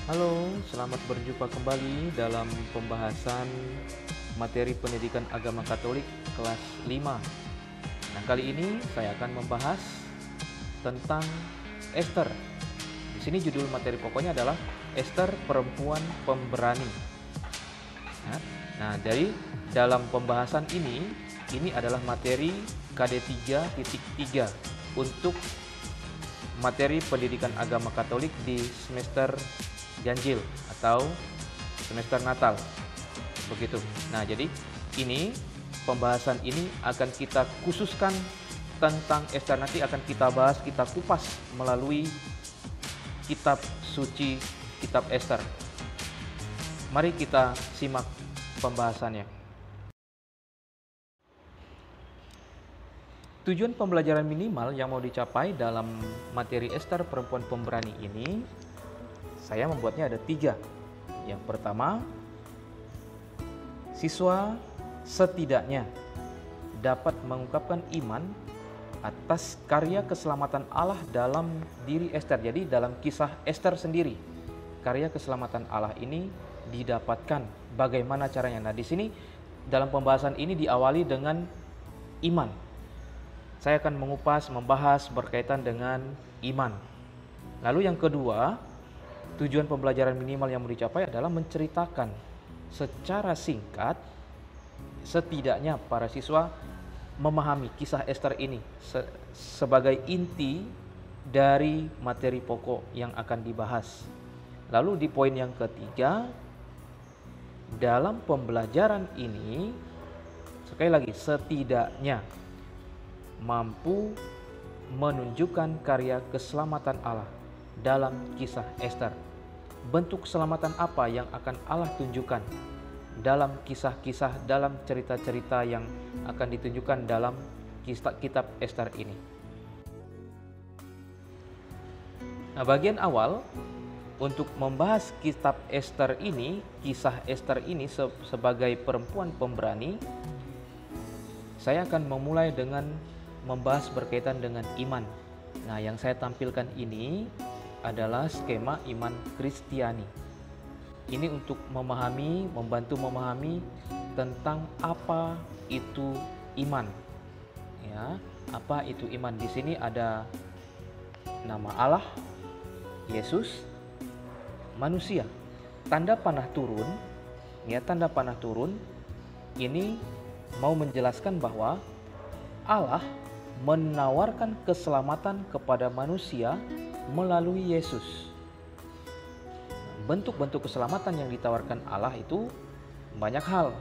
Halo, selamat berjumpa kembali dalam pembahasan materi pendidikan agama Katolik kelas 5. Nah, kali ini saya akan membahas tentang Ester. Di sini judul materi pokoknya adalah Ester perempuan pemberani. Nah, dari dalam pembahasan ini adalah materi KD 3.3 untuk materi pendidikan agama Katolik di semester ganjil atau semester Natal, begitu. Nah, jadi pembahasan ini akan kita khususkan tentang Ester. Nanti akan kita bahas, kita kupas melalui kitab suci, kitab Ester. Mari kita simak pembahasannya. Tujuan pembelajaran minimal yang mau dicapai dalam materi Ester perempuan pemberani ini, saya membuatnya ada 3. Yang pertama, siswa setidaknya dapat mengungkapkan iman atas karya keselamatan Allah dalam diri Ester. Jadi dalam kisah Ester sendiri, karya keselamatan Allah ini didapatkan. Bagaimana caranya? Nah, di sini dalam pembahasan ini diawali dengan iman. Saya akan membahas berkaitan dengan iman. Lalu yang kedua, tujuan pembelajaran minimal yang mau dicapai adalah menceritakan secara singkat, setidaknya para siswa memahami kisah Ester ini sebagai inti dari materi pokok yang akan dibahas. Lalu di poin yang ketiga, dalam pembelajaran ini, sekali lagi, setidaknya mampu menunjukkan karya keselamatan Allah dalam kisah Ester. Bentuk keselamatan apa yang akan Allah tunjukkan dalam kisah-kisah, dalam cerita-cerita yang akan ditunjukkan dalam kitab Ester ini. Nah, bagian awal untuk membahas kitab Ester ini, kisah Ester ini sebagai perempuan pemberani, saya akan memulai dengan membahas berkaitan dengan iman. Nah, yang saya tampilkan ini adalah skema iman Kristiani. Ini untuk membantu memahami tentang apa itu iman. Ya, apa itu iman? Di sini ada nama Allah, Yesus, manusia. Tanda panah turun, ya, tanda panah turun ini mau menjelaskan bahwa Allah menawarkan keselamatan kepada manusia melalui Yesus. Bentuk-bentuk keselamatan yang ditawarkan Allah itu banyak hal.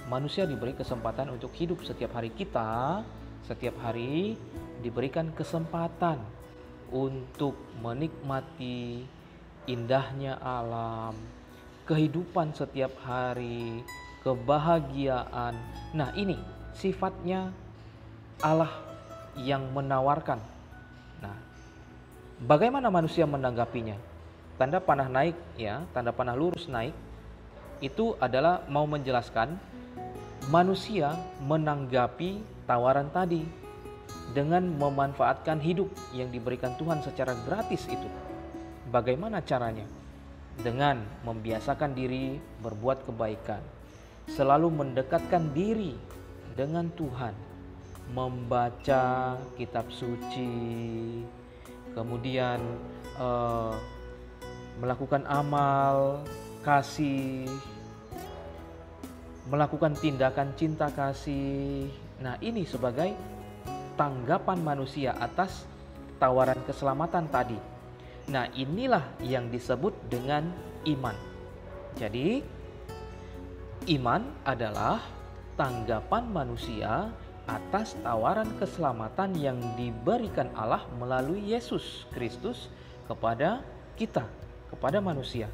Manusia diberi kesempatan untuk hidup setiap hari. Kita setiap hari diberikan kesempatan untuk menikmati indahnya alam, kehidupan setiap hari, kebahagiaan. Nah, ini sifatnya Allah yang menawarkan. Nah, bagaimana manusia menanggapinya? Tanda panah naik, ya, tanda panah lurus naik, itu adalah mau menjelaskan manusia menanggapi tawaran tadi dengan memanfaatkan hidup yang diberikan Tuhan secara gratis itu. Bagaimana caranya? Dengan membiasakan diri berbuat kebaikan, selalu mendekatkan diri dengan Tuhan, membaca kitab suci, kemudian melakukan amal kasih, melakukan tindakan cinta kasih. Nah, ini sebagai tanggapan manusia atas tawaran keselamatan tadi. Nah, inilah yang disebut dengan iman. Jadi, iman adalah tanggapan manusia atas tawaran keselamatan yang diberikan Allah melalui Yesus Kristus kepada kita, kepada manusia.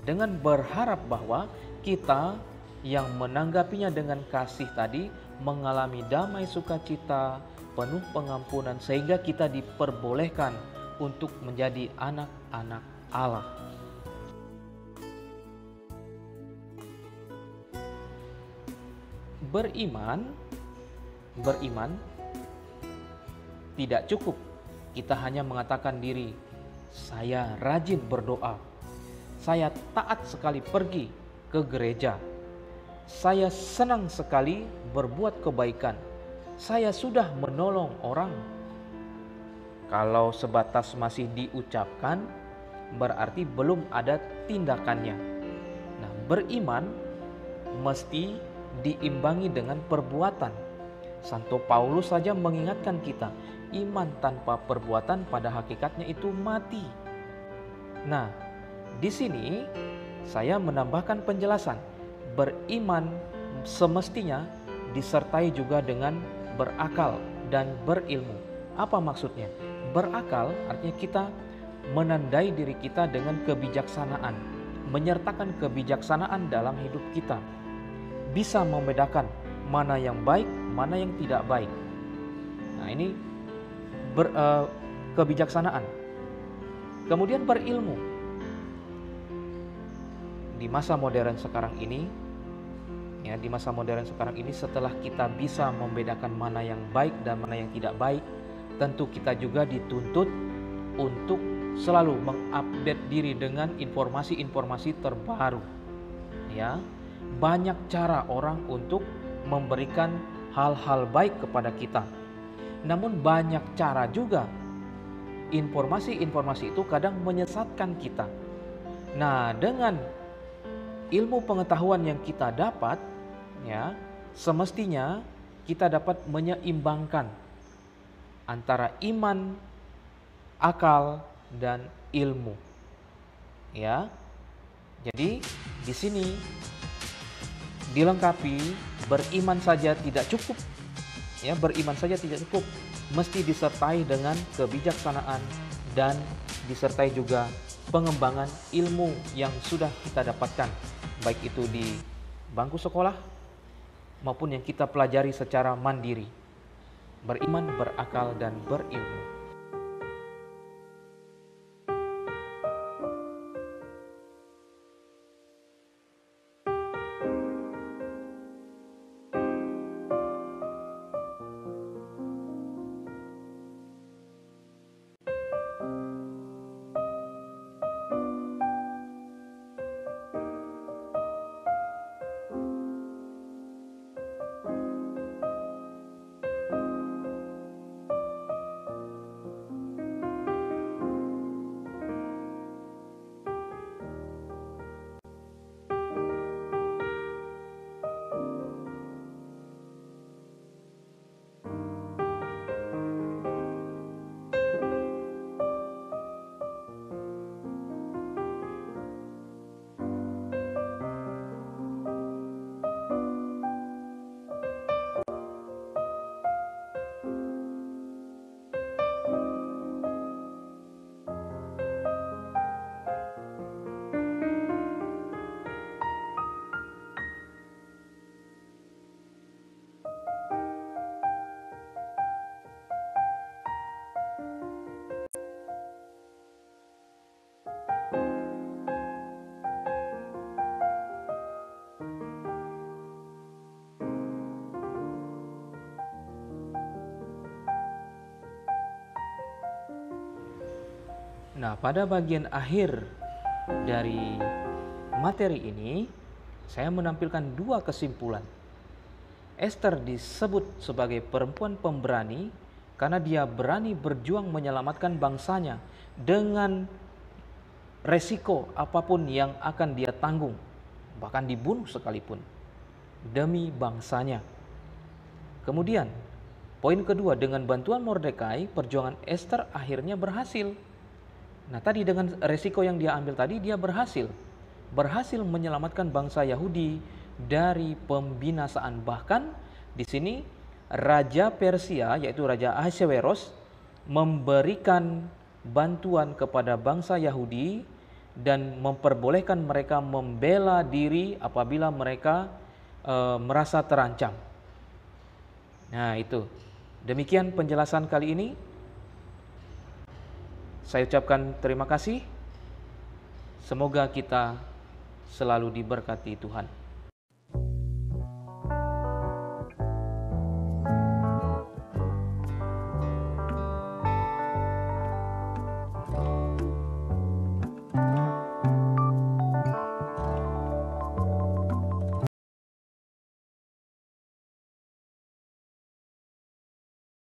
dengan berharap bahwa kita yang menanggapinya dengan kasih tadi mengalami damai sukacita, penuh pengampunan, sehingga kita diperbolehkan untuk menjadi anak-anak Allah. Beriman tidak cukup kita hanya mengatakan diri, saya rajin berdoa, saya taat sekali pergi ke gereja, saya senang sekali berbuat kebaikan, saya sudah menolong orang. Kalau sebatas masih diucapkan, berarti belum ada tindakannya. Nah, beriman mesti diimbangi dengan perbuatan. Santo Paulus saja mengingatkan kita, iman tanpa perbuatan pada hakikatnya itu mati. Nah, di sini saya menambahkan penjelasan. Beriman semestinya disertai juga dengan berakal dan berilmu. Apa maksudnya? Berakal artinya kita menandai diri kita dengan kebijaksanaan, menyertakan kebijaksanaan dalam hidup kita. Bisa membedakan mana yang baik, mana yang tidak baik. Nah, ini kebijaksanaan. Kemudian berilmu. Di masa modern sekarang ini, setelah kita bisa membedakan mana yang baik dan mana yang tidak baik, tentu kita juga dituntut untuk selalu mengupdate diri dengan informasi-informasi terbaru. Ya, banyak cara orang untuk memberikan hal-hal baik kepada kita. Namun banyak cara juga informasi-informasi itu kadang menyesatkan kita. Nah, dengan ilmu pengetahuan yang kita dapat, ya, semestinya kita dapat menyeimbangkan antara iman, akal, dan ilmu. Ya. Jadi di sini dilengkapi, beriman saja tidak cukup. Ya, beriman saja tidak cukup, mesti disertai dengan kebijaksanaan dan disertai juga pengembangan ilmu yang sudah kita dapatkan, baik itu di bangku sekolah maupun yang kita pelajari secara mandiri. Beriman, berakal, dan berilmu. Nah, pada bagian akhir dari materi ini, saya menampilkan dua kesimpulan. Esther disebut sebagai perempuan pemberani karena dia berani berjuang menyelamatkan bangsanya dengan resiko apapun yang akan dia tanggung, bahkan dibunuh sekalipun, demi bangsanya. Kemudian, poin kedua, dengan bantuan Mordekai, perjuangan Esther akhirnya berhasil. Nah, tadi dengan resiko yang dia ambil tadi, dia berhasil menyelamatkan bangsa Yahudi dari pembinasaan. Bahkan di sini Raja Persia, yaitu Raja Ahasveros, memberikan bantuan kepada bangsa Yahudi dan memperbolehkan mereka membela diri apabila mereka merasa terancam. Nah, itu. Demikian penjelasan kali ini. Saya ucapkan terima kasih. Semoga kita selalu diberkati Tuhan.